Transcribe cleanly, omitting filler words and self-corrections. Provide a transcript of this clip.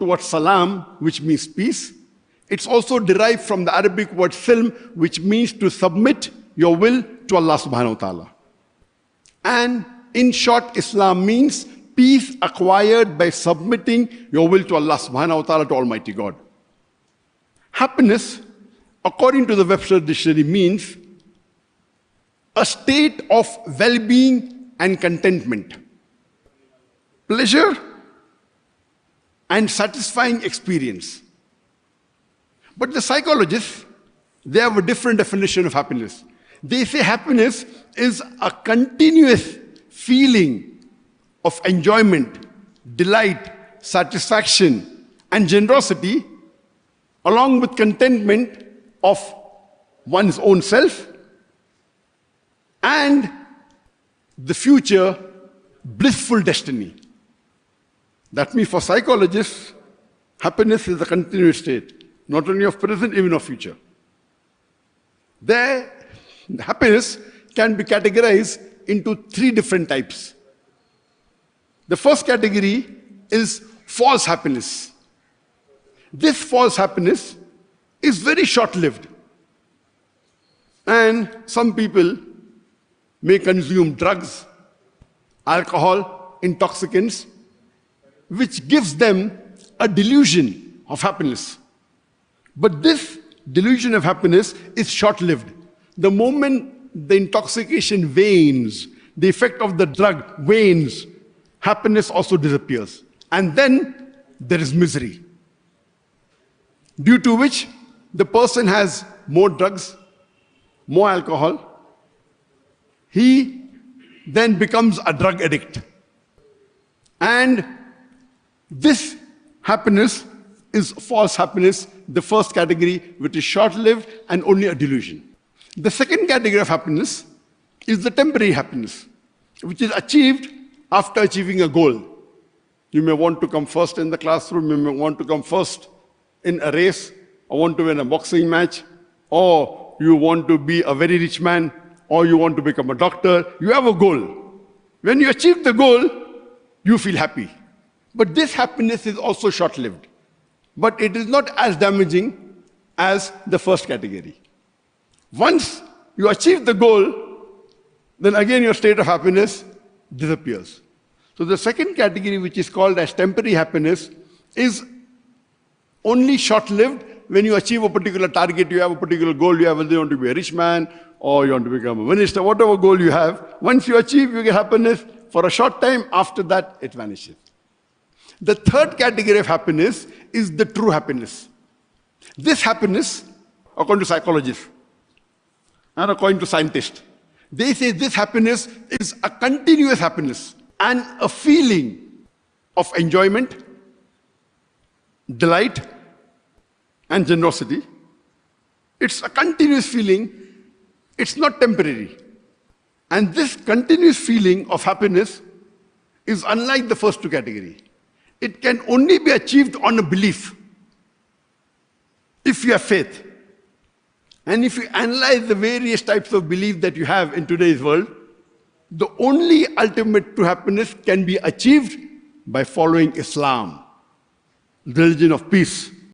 word salam, which means peace. It's also derived from the Arabic word silm, which means to submit your will to Allah subhanahu wa ta'ala. And in short, Islam means peace acquired by submitting your will to Allah subhanahu wa ta'ala, to Almighty God. Happiness, according to the Webster Dictionary, means a state of well-being and contentment, pleasure and satisfying experience. But the psychologists, they have a different definition of happiness. They say happiness is a continuous feeling of enjoyment, delight, satisfaction, and generosity, along with contentment of one's own self and the future blissful destiny. That means for psychologists, happiness is a continuous state, not only of present, even of future. Their happiness can be categorized into 3 different types. The first category is false happiness. This false happiness is very short-lived. And some people may consume drugs, alcohol, intoxicants, which gives them a delusion of happiness. But this delusion of happiness is short-lived. The moment the intoxication wanes, the effect of the drug wanes, happiness also disappears. And then there is misery, due to which the person has more drugs, more alcohol. He then becomes a drug addict. And this happiness is false happiness, the first category, which is short-lived and only a delusion. The second category of happiness is the temporary happiness, which is achieved after achieving a goal. You may want to come first in the classroom, you may want to come first in a race, or want to win a boxing match, or you want to be a very rich man, or you want to become a doctor. You have a goal. When you achieve the goal, you feel happy. But this happiness is also short-lived. But it is not as damaging as the first category. Once you achieve the goal, then again your state of happiness disappears. So the second category, which is called as temporary happiness, is only short-lived. When you achieve a particular target, you have a particular goal, you have whether you want to be a rich man, or you want to become a minister, whatever goal you have, once you achieve, you get happiness for a short time. After that, it vanishes. The third category of happiness is the true happiness. This happiness, according to psychologists and according to scientists, they say this happiness is a continuous happiness and a feeling of enjoyment, delight, and generosity. It's a continuous feeling. It's not temporary. And this continuous feeling of happiness is unlike the first 2 categories. It can only be achieved on a belief. If you have faith, and if you analyze the various types of belief that you have in today's world, the only ultimate true happiness can be achieved by following Islam, the religion of peace.